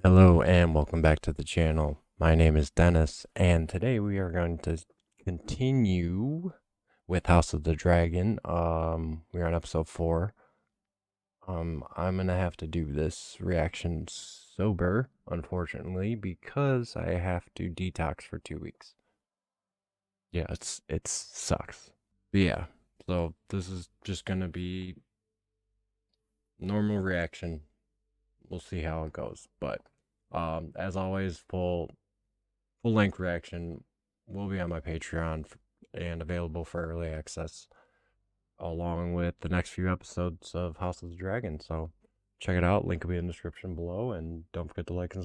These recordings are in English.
Hello and welcome back to the channel. My name is Dennis and today we are going to continue with House of the Dragon. We're on episode 4. I'm gonna have to do this reaction sober, unfortunately, because I have to detox for 2 weeks. Yeah, it sucks. But yeah, so this is just gonna be normal reaction. We'll see how it goes, but as always, full-length reaction will be on my Patreon and available for early access, along with the next few episodes of House of the Dragon. So check it out. Link will be in the description below, and don't forget to like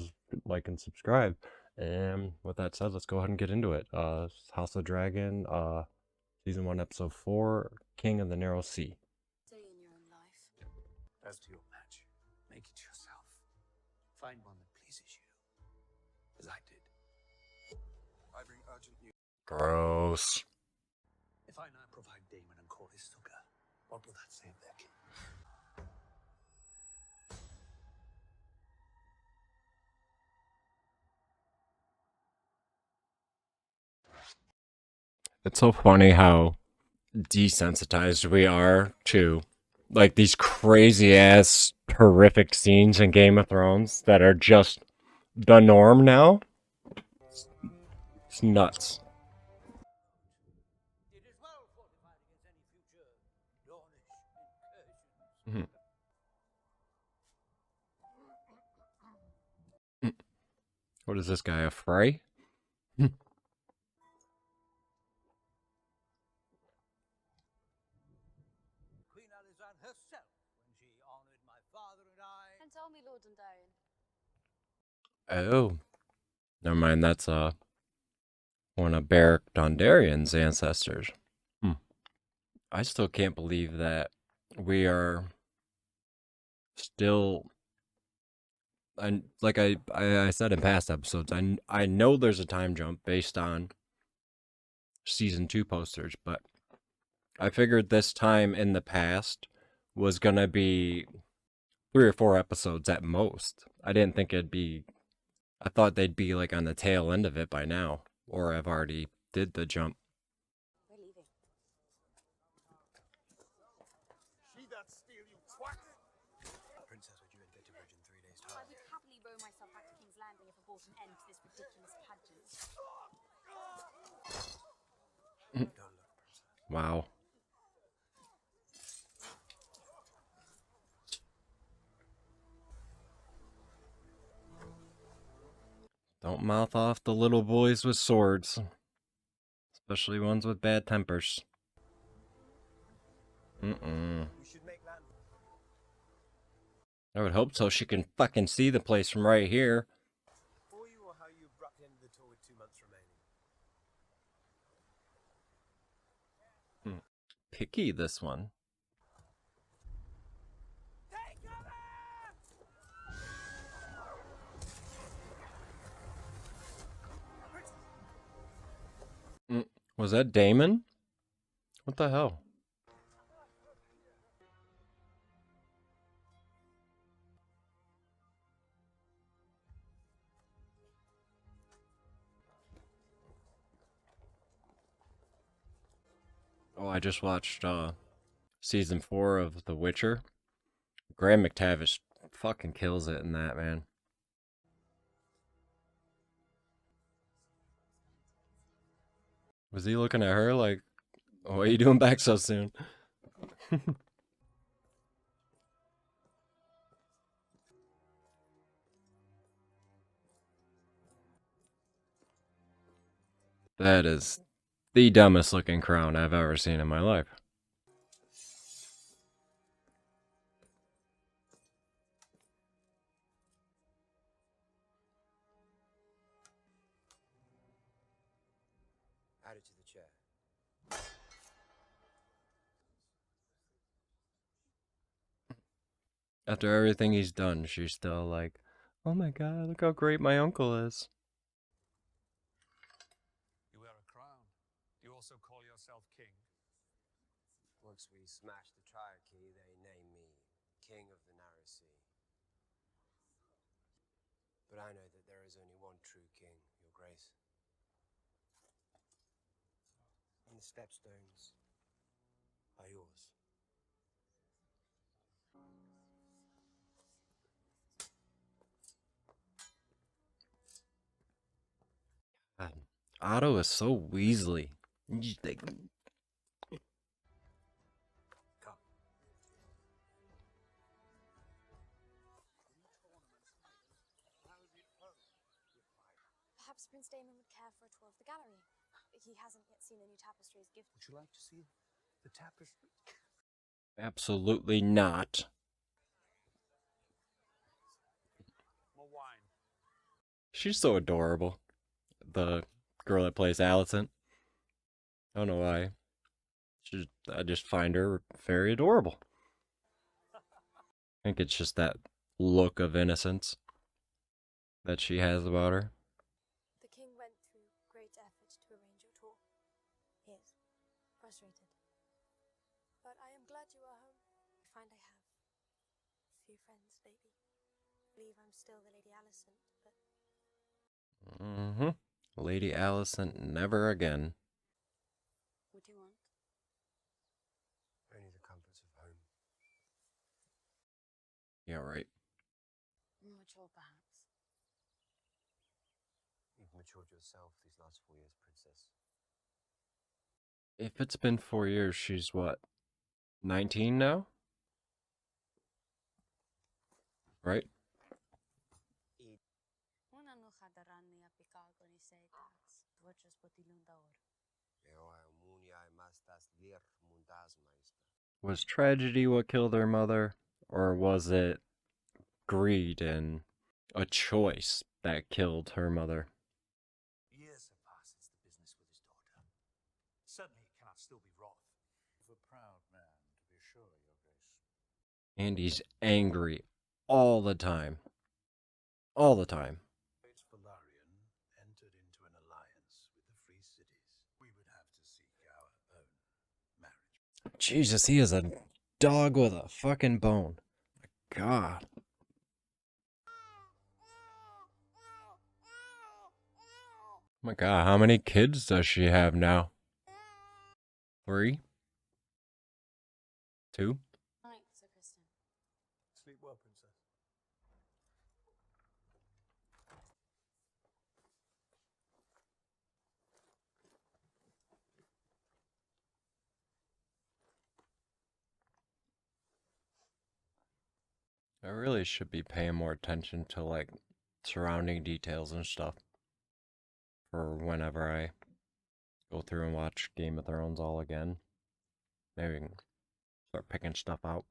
and subscribe. And with that said, let's go ahead and get into it. House of the Dragon, season 1, episode 4, King of the Narrow Sea. Day in your own life. As to your match, make it yourself. Find one that pleases you, as I did. I bring urgent news. Gross. If I now provide Daemon and call his succor, what will that say of their king? It's so funny how desensitized we are to like these crazy ass horrific scenes in Game of Thrones that are just the norm now. It's nuts. It is well fortified against any future Dornish incursions. What is this guy, a Frey? Queen Alysanne herself, when she honored my father and I. And tell me, Lord Dondarrion. Oh, never mind. That's one of Beric Dondarrion's ancestors. I still can't believe that we are still. And like I said in past episodes, I know there's a time jump based on season 2 posters, but I figured this time in the past was gonna be 3 or 4 episodes at most. I didn't think it'd be. I thought they'd be like on the tail end of it by now, or I've already did the jump. We're leaving. She that steal you twat! Princess, would you enter to bridge in 3 days' I time? would happily row myself back to King's Landing if it brought an end to this ridiculous pageant. Don't look, princess. Wow. Don't mouth off the little boys with swords. Especially ones with bad tempers. We should make land. I would hope so. She can fucking see the place from right here. For you, or how you abruptly ended the tour with 2 months remaining? Picky, this one. Take cover! Was that Daemon? What the hell? Oh, I just watched season 4 of The Witcher. Graham McTavish fucking kills it in that, man. Was he looking at her like, what are you doing back so soon? That is the dumbest looking crown I've ever seen in my life. Add it to the chair. After everything he's done, she's still like, oh my god, look how great my uncle is. You wear a crown. Do you also call yourself king? Once we smash the triarchy, they name me King of the Narrow Sea. I know that there is only one true king, Your Grace. And the stepstones are yours. God, Otto is so Weasley. You just think, Come. Perhaps Prince Daemon would care for a tour of the gallery. He hasn't yet seen the new tapestries gifted. Would you like to see the tapestry? absolutely not. More wine. She's so adorable. The girl that plays Alicent. I don't know why. I just find her very adorable. I think it's just that look of innocence that she has about her. The king went through great effort to arrange your tour. He is frustrated. But I am glad you are home. I find I have few friends lately. I believe I'm still the Lady Alicent, but Lady Alicent never again. what do you want? Only the comforts of home. Yeah, right. Mature, perhaps. You've matured yourself these last 4 years, Princess. If it's been 4 years, she's what? 19 now? Right? Was tragedy what killed her mother? Or was it greed and a choice that killed her mother? Years have passed since the business with his daughter. Certainly he cannot still be wroth. Of a proud man, to be sure, Your Grace. And he's angry all the time. All the time. Velaryon entered into an alliance with the Free Cities. We would have to seek our own marriage. Jesus, he is a dog with a fucking bone. God. Oh my God, how many kids does she have now? 3? 2? Night, Sir Kristen. Sleep well, Princess. I really should be paying more attention to like surrounding details and stuff for whenever I go through and watch Game of Thrones all again. Maybe we can start picking stuff out.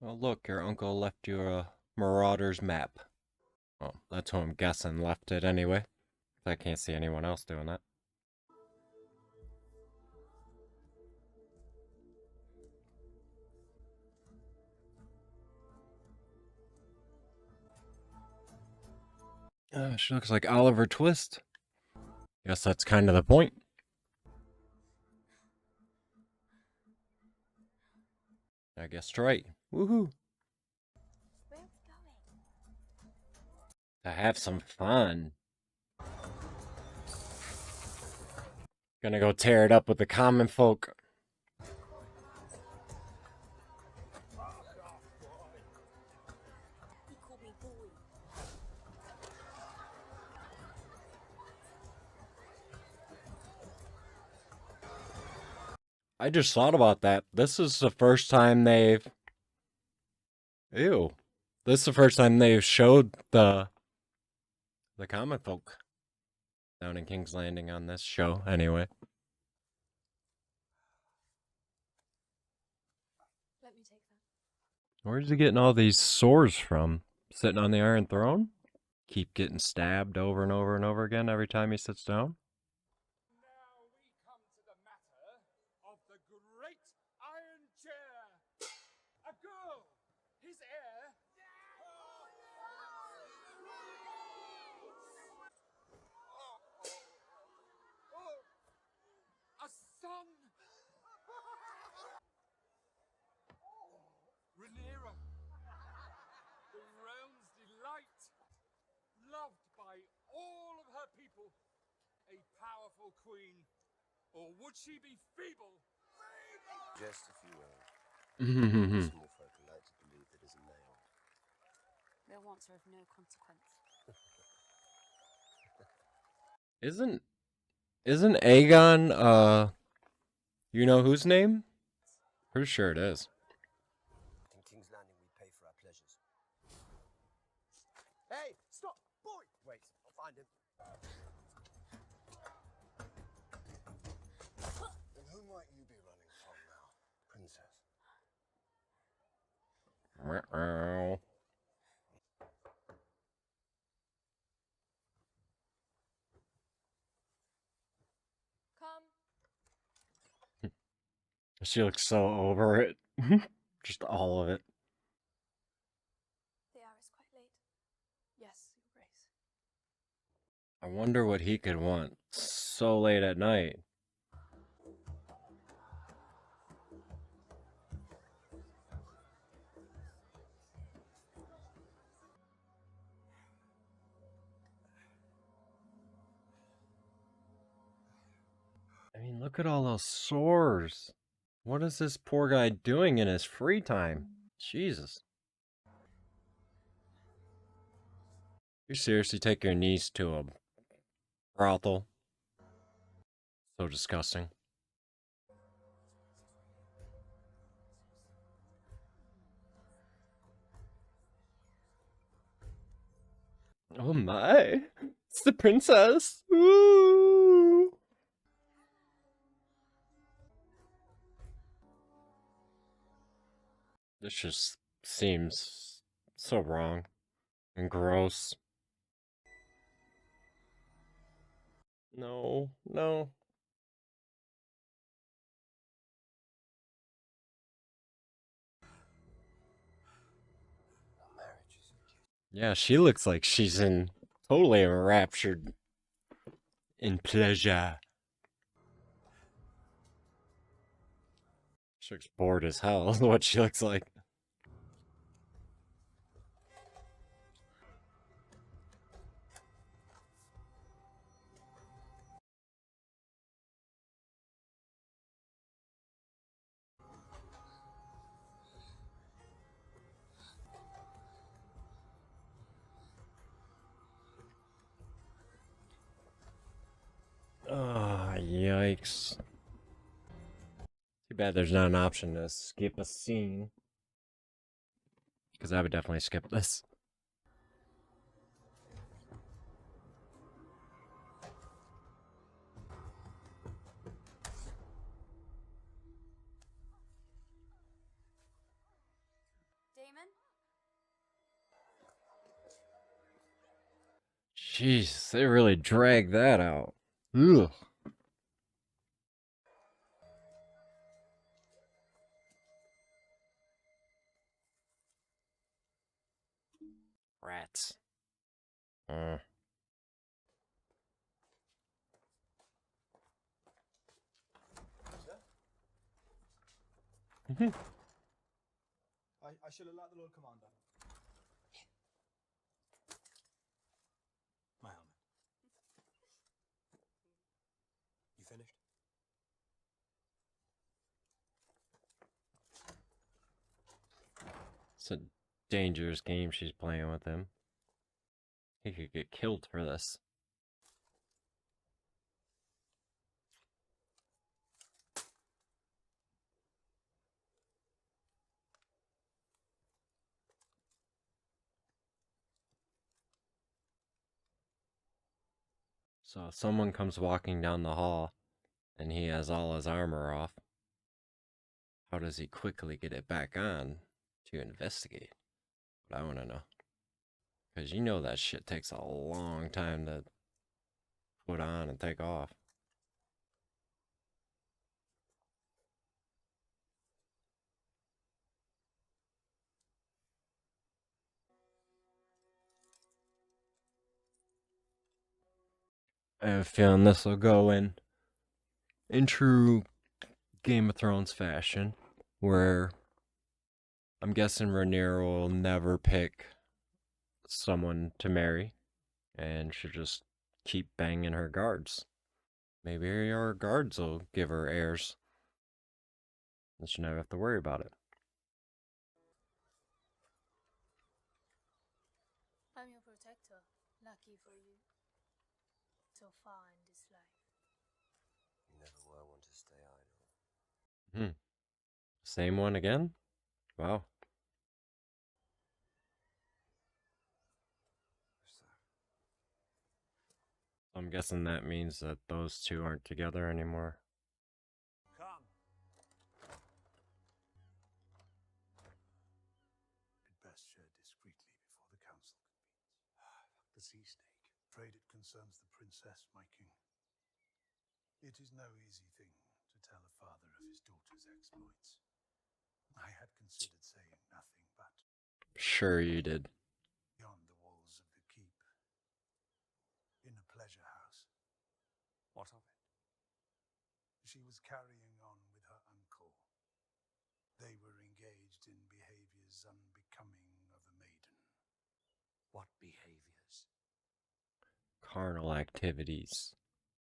Oh look, your uncle left you a Marauder's map. Well, that's who I'm guessing left it anyway. I can't see anyone else doing that. She looks like Oliver Twist. Guess that's kind of the point. I guess right. Woohoo. Where are we going? To have some fun. Gonna go tear it up with the common folk. He called me boy. I just thought about that. This is the first time they've... Ew. This is the first time they've showed the common folk down in King's Landing on this show, anyway. Let me take that. Where's he getting all these swords from? Sitting on the Iron Throne? Keep getting stabbed over and over and over again every time he sits down? Now we come to the matter of the great Iron Chair. A girl, his heir. A son. example, a powerful queen, or would she be feeble? Just if you will. Mhm. Small folk like to believe that is a nail. Their wants are of no consequence. Isn't Aegon you know whose name? Pretty sure it is. In King's Landing, we pay for our pleasures. Hey, stop, boy! Wait, I'll find him. And who might you be running from now, princess? Meow. Come. She looks so over it. Just all of it. The hour is quite late. Yes, Your Grace. I wonder what he could want so late at night. I mean, look at all those sores. What is this poor guy doing in his free time? Jesus. You seriously take your niece to a brothel? So disgusting. Oh my. It's the princess. Ooh. This just seems so wrong and gross. No, no. Marriage is a gift. Yeah, she looks like she's in totally enraptured in pleasure. She looks bored as hell, is what she looks like. Ah, yikes. Too bad there's not an option to skip a scene. Because I would definitely skip this. Daemon? Jeez, they really dragged that out. Ugh. Rats. I shall alert the Lord Commander. My helmet. You finished? It's a dangerous game she's playing with him. He could get killed for this. So if someone comes walking down the hall and he has all his armor off, how does he quickly get it back on to investigate? What I want to know. Because you know that shit takes a long time to put on and take off. I have a feeling this will go in true Game of Thrones fashion, where I'm guessing Rhaenyra will never pick someone to marry, and she'll just keep banging her guards. Maybe her guards will give her heirs. Then she'll never have to worry about it. I'm your protector. Lucky for you. So far in this life. You never were one to stay idle. Same one again? Wow. So, I'm guessing that means that those two aren't together anymore. Come. It best shared discreetly before the council convenes. The sea snake. Afraid it concerns the princess, my king. It is no easy thing to tell a father of his daughter's exploits. I had considered saying nothing, but Sure you did. beyond the walls of the keep, in a pleasure house. What of it? She was carrying on with her uncle. They were engaged in behaviors unbecoming of a maiden. What behaviors? Carnal activities,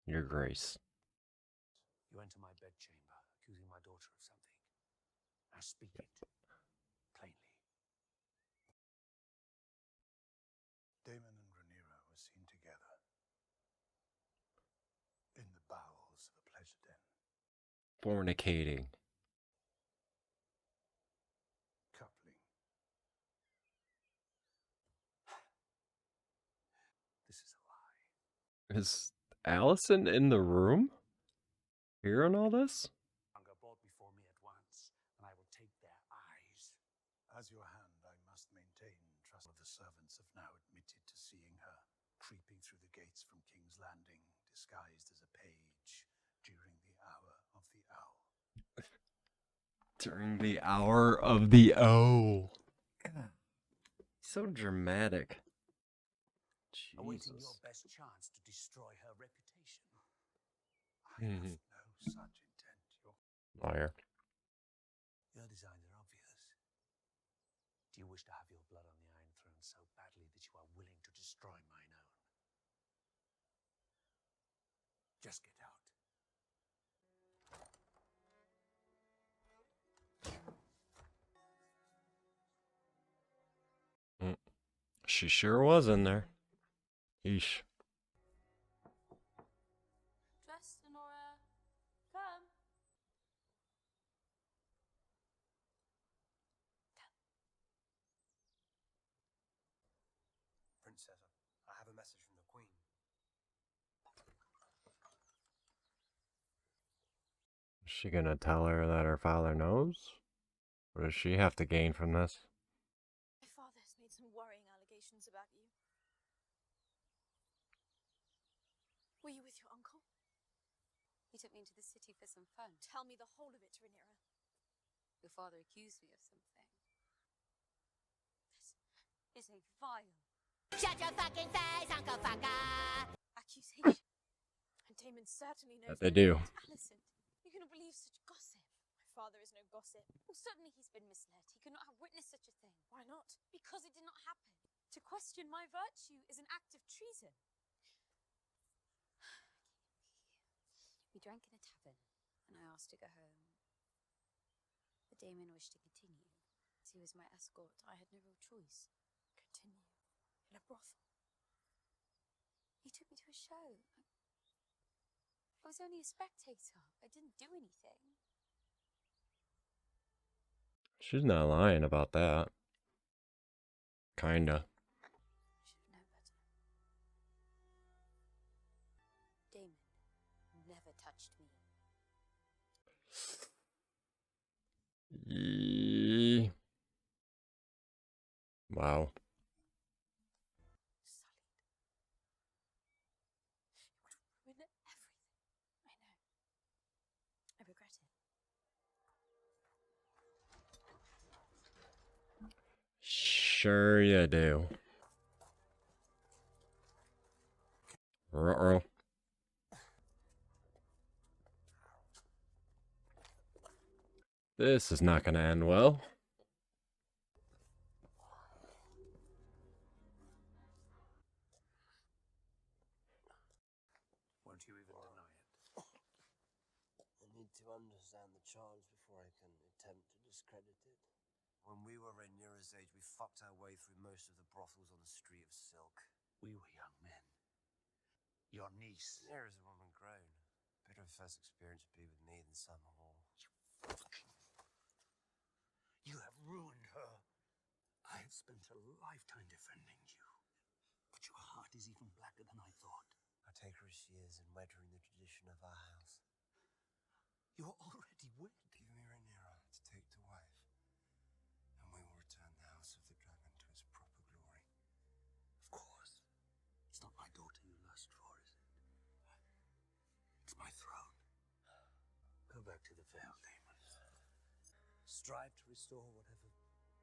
Your Grace. You enter my bedchamber, accusing my daughter of something. Now speak it plainly. Daemon and Rhaenyra were seen together in the bowels of a pleasure den. Fornicating. Coupling. This is a lie. Is Allison in the room? Hearing all this? Hunger brought before me at once, and I will take their eyes. As your hand, I must maintain trust. Of the servants have now admitted to seeing her creeping through the gates from King's Landing, disguised as a page during the hour of the owl. During the hour of the O. So dramatic. Awaiting your Jesus. best chance to destroy her reputation. I have no such intent. Liar. Your designs are obvious. Do you wish to have your blood on the Iron Throne so badly that you are willing to destroy mine own? Just get out. She sure was in there. Yeesh. Dress, Sonora. Come. Princess, I have a message from the Queen. Is she gonna tell her that her father knows? What does she have to gain from this? My father has made some worrying allegations about you. Were you with your uncle? He took me into the city for some fun. Tell me the whole of it, Rhaenyra. Your father accused me of something. This is a vile Shut your fucking face, Uncle Fucker! accusation. And Daemon certainly knows That they more do. about Alicent. You cannot believe such gossip. My father is no gossip. Well, certainly he's been misled. He could not have witnessed such a thing. Why not? Because it did not happen. To question my virtue is an act of treason. We drank in a tavern, and I asked to go home. But Daemon wished to continue. As he was my escort, I had no real choice. Continue. In a brothel. He took me to a show. I was only a spectator. I didn't do anything. She's not lying about that. Kinda. I should have known better. Daemon never touched me. Wow. Sullied. It would ruin everything. I know. I regret it. Sure you do. Ruh-roh. This is not gonna end well. When we were Rhaenyra's age, we fucked our way through most of the brothels on the Street of Silk. We were young men. Your niece. Rhaenyra's a woman grown. Better first experience would be with me than Sam Hall. You have ruined her. I have spent a lifetime defending you. But your heart is even blacker than I thought. I take her as she is and wed her in the tradition of our house. You are already wed. Give me Rhaenyra to take to wife, and we will return the House of the Dragon to its proper glory. Of course. It's not my daughter you lust for, is it? It's my throne. Go back to the Vale, Daemon. Strive to restore whatever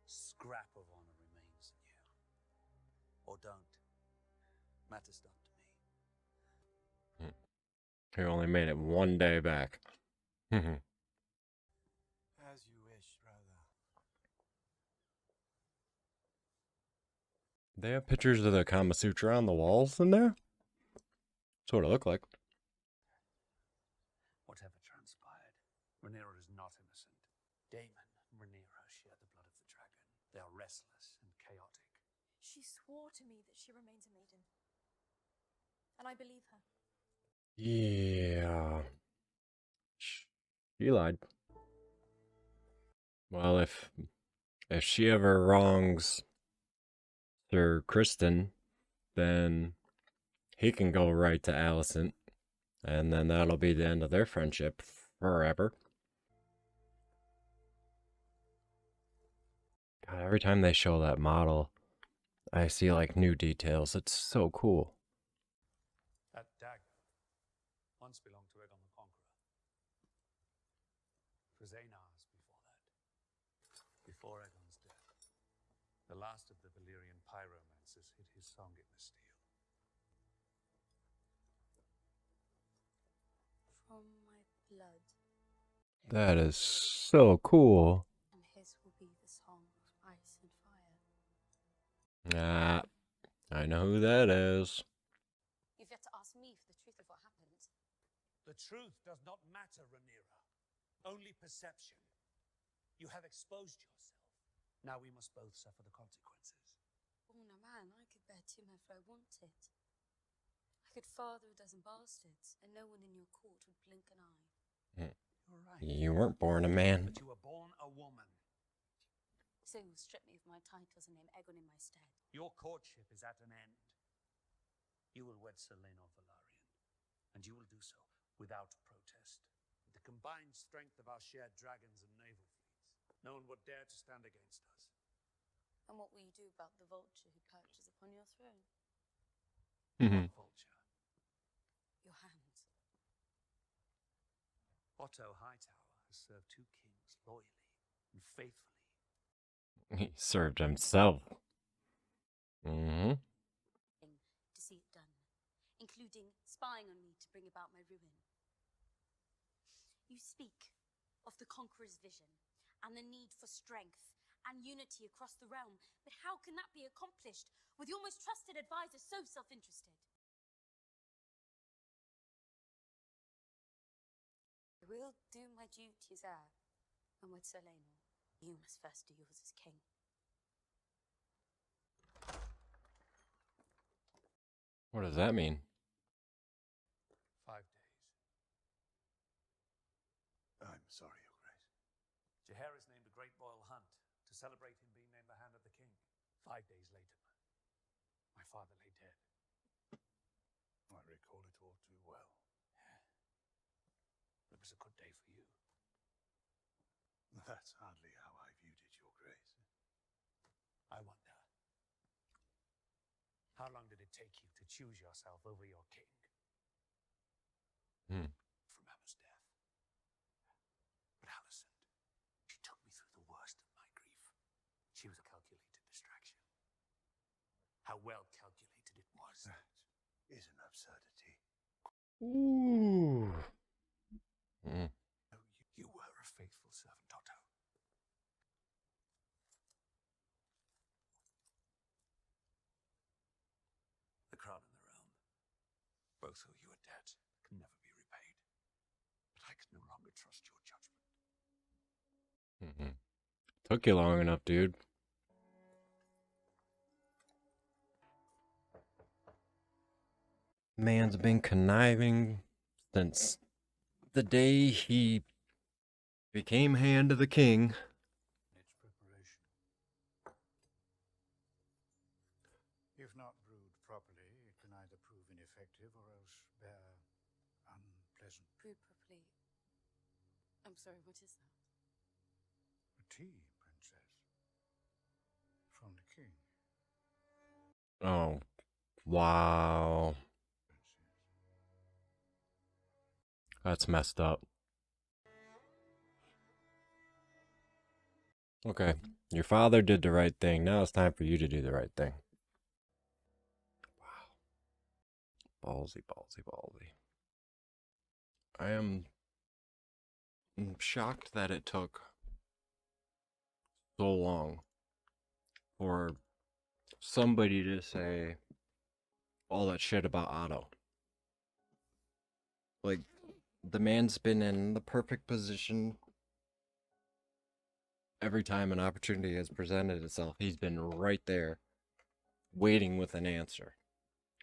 scrap of honor remains in you. Or don't. Matters not to me. He only made it one day back. As you wish, brother. They have pictures of the Kama Sutra on the walls in there? That's what it looked like. Whatever transpired, Rhaenyra is not innocent. Daemon and Rhaenyra share the blood of the dragon. They are restless and chaotic. She swore to me that she remains a maiden. And I believe her. Yeah. She lied. Well, if she ever wrongs Sir Kristen, then he can go right to Alicent, and then that'll be the end of their friendship forever. God, every time they show that model, I see like new details. It's so cool. That dagger once belonged to Aegon the Conqueror. It was Aenar's before that. Before Aegon's death. The last of the Valyrian pyromancers hid his song in the steel. From my blood, That is so cool. and his will be the song of ice and fire. Ah, I know who that is. You've yet to ask me for the truth of what happened. The truth does not matter, Rhaenyra. Only perception. You have exposed yourself. Now we must both suffer the consequences. Born a man, I could bear Tim if I wanted. I could father a dozen bastards, and no one in your court would blink an eye. You're right. You weren't born a man. But you were born a woman. So you'll strip me of my titles and name Aegon in my stead. Your courtship is at an end. You will wed Selena Velaryon, and you will do so without protest. With the combined strength of our shared dragons and naval fleets, no one would dare to stand against us. And what will you do about the vulture who perches upon your throne? What vulture? Your hand. Otto Hightower has served two kings loyally and faithfully. He served himself. Mm-hmm. To see it done, including spying on me to bring about my ruin. You speak of the conqueror's vision and the need for strength and unity across the realm, but how can that be accomplished with your most trusted advisor so self-interested? I will do my duties heir, and with Selena, you must first do yours as king. What does that mean? 5 days. I'm sorry, Your Grace. Jaehaerys named a great royal hunt to celebrate him being named the Hand of the King. 5 days later, my father lay dead. I recall it all too well. It was a good day for you. That's hardly how I viewed it, Your Grace. I wonder, how long did it take you to choose yourself over your king? From Emma's death. But Alicent, she took me through the worst of my grief. She was a calculated distraction. How well calculated it was. That is an absurdity. Ooh. You were a faithful servant, Otto. The crown and the realm, both owe you a debt that can never be repaid. But I can no longer trust your judgment. Took you long enough, dude. Man's been conniving since the day he became hand of the king. Its preparation. If not brewed properly, it can either prove ineffective or else bear unpleasant. Brewed properly. I'm sorry, what is that? A tea, princess. From the king. Oh, wow. That's messed up. Okay, your father did the right thing. Now it's time for you to do the right thing. Wow. Ballsy, ballsy, ballsy. I am shocked that it took so long for somebody to say all that shit about Otto. Like, the man's been in the perfect position every time an opportunity has presented itself. He's been right there waiting with an answer.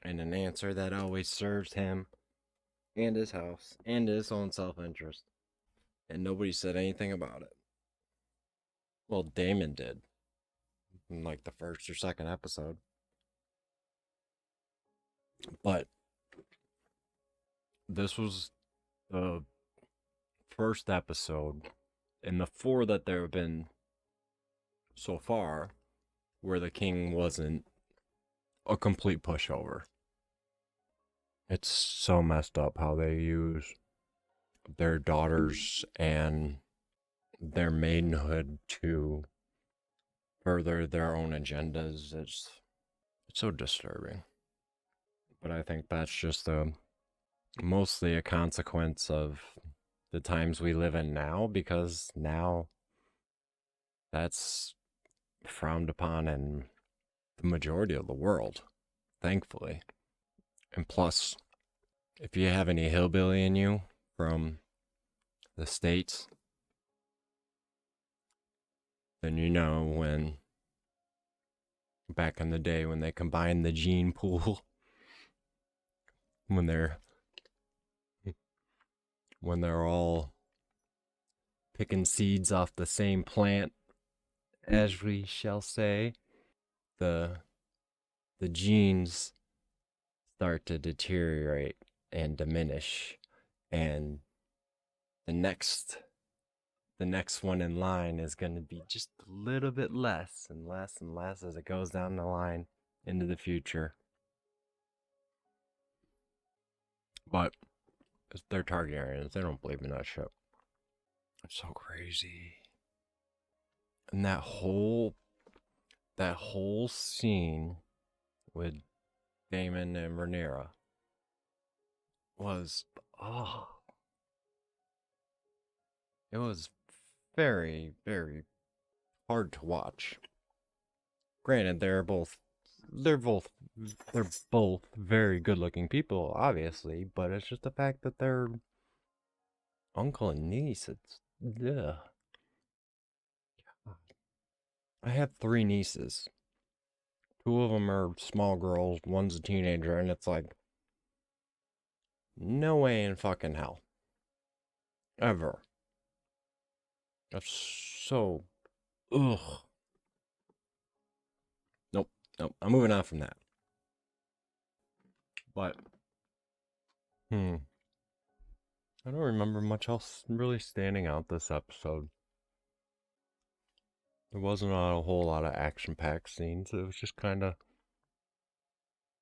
And an answer that always serves him and his house and his own self-interest. And nobody said anything about it. Well, Daemon did. In like the first or second episode. But this was the first episode in the 4 that there have been so far where the king wasn't a complete pushover. It's so messed up how they use their daughters and their maidenhood to further their own agendas. It's so disturbing. But I think that's just mostly a consequence of the times we live in now, because now that's frowned upon in the majority of the world, thankfully. And plus, if you have any hillbilly in you from the States, then you know when back in the day when they combined the gene pool, when they're all picking seeds off the same plant, as we shall say, the genes start to deteriorate and diminish, and the next one in line is going to be just a little bit less and less and less as it goes down the line into the future. But they're Targaryens. They don't believe in that shit. It's so crazy. And that whole scene with Daemon and Rhaenyra was, it was very, very hard to watch. Granted, they're both very good-looking people, obviously, but it's just the fact that they're uncle and niece. It's, yeah. I have 3 nieces. 2 of them are small girls, one's a teenager, and it's like, no way in fucking hell. Ever. That's so, ugh. Nope, I'm moving on from that. But, I don't remember much else really standing out this episode. There wasn't a whole lot of action-packed scenes. It was just kind of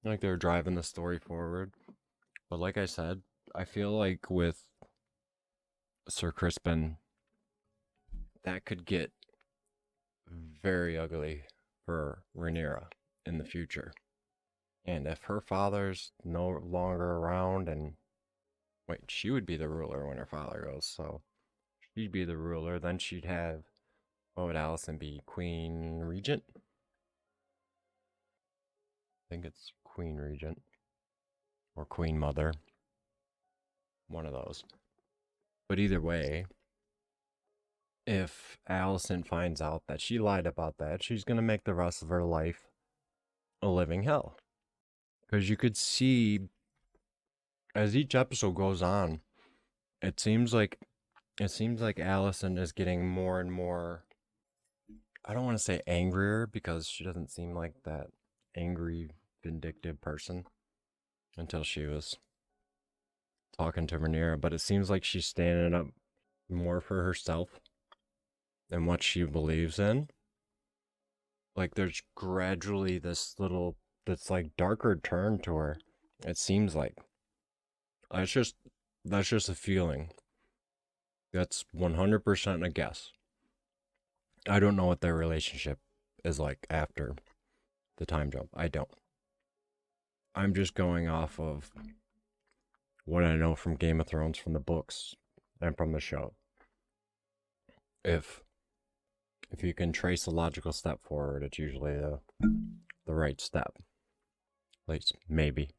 like they were driving the story forward. But like I said, I feel like with Sir Crispin, that could get very ugly for Rhaenyra in the future. And if her father's no longer around, and wait, she would be the ruler when her father goes, so she'd be the ruler, then she'd have, what would Alicent be, Queen Regent? I think it's Queen Regent. Or Queen Mother. One of those. But either way, if Alicent finds out that she lied about that, she's going to make the rest of her life a living hell. Because you could see, as each episode goes on, it seems like Alicent is getting more and more, I don't want to say angrier, because she doesn't seem like that angry, vindictive person until she was talking to Rhaenyra, but it seems like she's standing up more for herself and what she believes in. Like, there's gradually this like darker turn to her. It seems like. That's just a feeling. That's 100% a guess. I don't know what their relationship is like after the time jump. I don't. I'm just going off of what I know from Game of Thrones, from the books, and from the show. If you can trace a logical step forward, it's usually the right step. At least, maybe.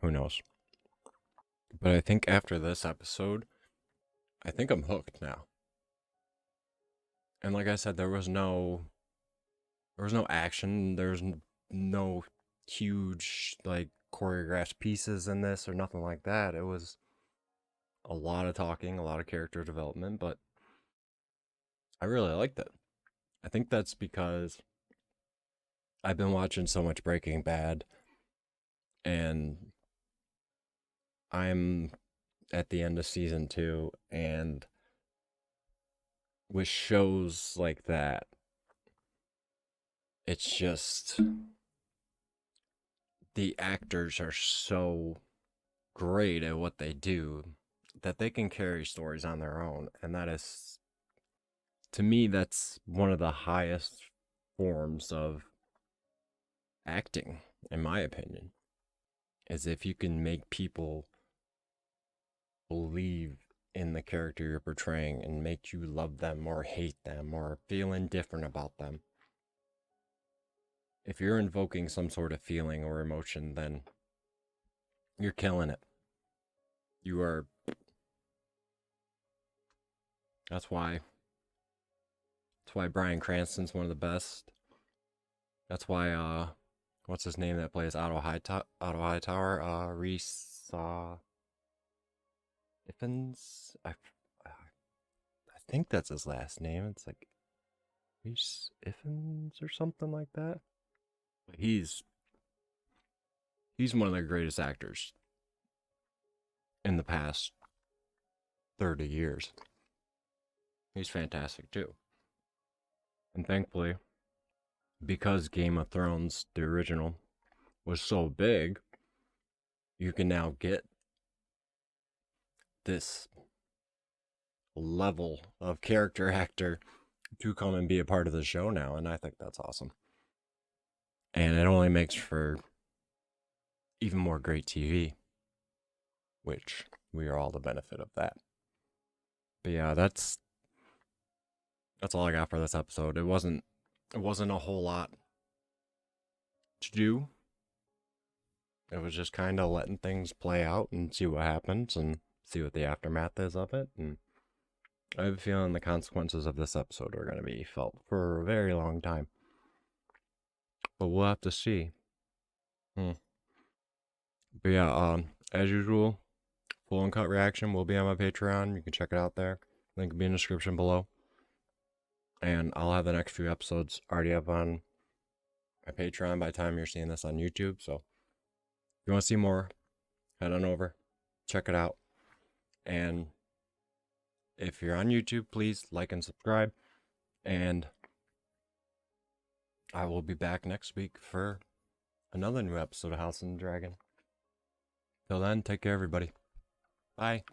Who knows? But I think after this episode, I think I'm hooked now. And like I said, there was no action. There's no huge, like, choreographed pieces in this or nothing like that. It was a lot of talking, a lot of character development, but I really liked it. I think that's because I've been watching so much Breaking Bad, and I'm at the end of season 2, and with shows like that, it's just, the actors are so great at what they do that they can carry stories on their own, and that is, to me, that's one of the highest forms of acting, in my opinion, is if you can make people believe in the character you're portraying and make you love them or hate them or feel indifferent about them. If you're invoking some sort of feeling or emotion, then you're killing it. You are. That's why Bryan Cranston's one of the best. That's why what's his name that plays Otto Hightower? Reese Ifans. I think that's his last name. It's like Reese Ifans or something like that. But he's one of the greatest actors in the past 30 years. He's fantastic too. And thankfully, because Game of Thrones, the original, was so big, you can now get this level of character actor to come and be a part of the show now, and I think that's awesome. And it only makes for even more great TV, which we are all the benefit of that. But yeah, that's all I got for this episode. It wasn't a whole lot to do. It was just kind of letting things play out and see what happens and see what the aftermath is of it. And I have a feeling the consequences of this episode are going to be felt for a very long time. But we'll have to see. But yeah, as usual, full uncut reaction will be on my Patreon. You can check it out there. Link will be in the description below. And I'll have the next few episodes already up on my Patreon by the time you're seeing this on YouTube. So if you want to see more, head on over, check it out. And if you're on YouTube, please like and subscribe. And I will be back next week for another new episode of House and the Dragon. Till then, take care, everybody. Bye.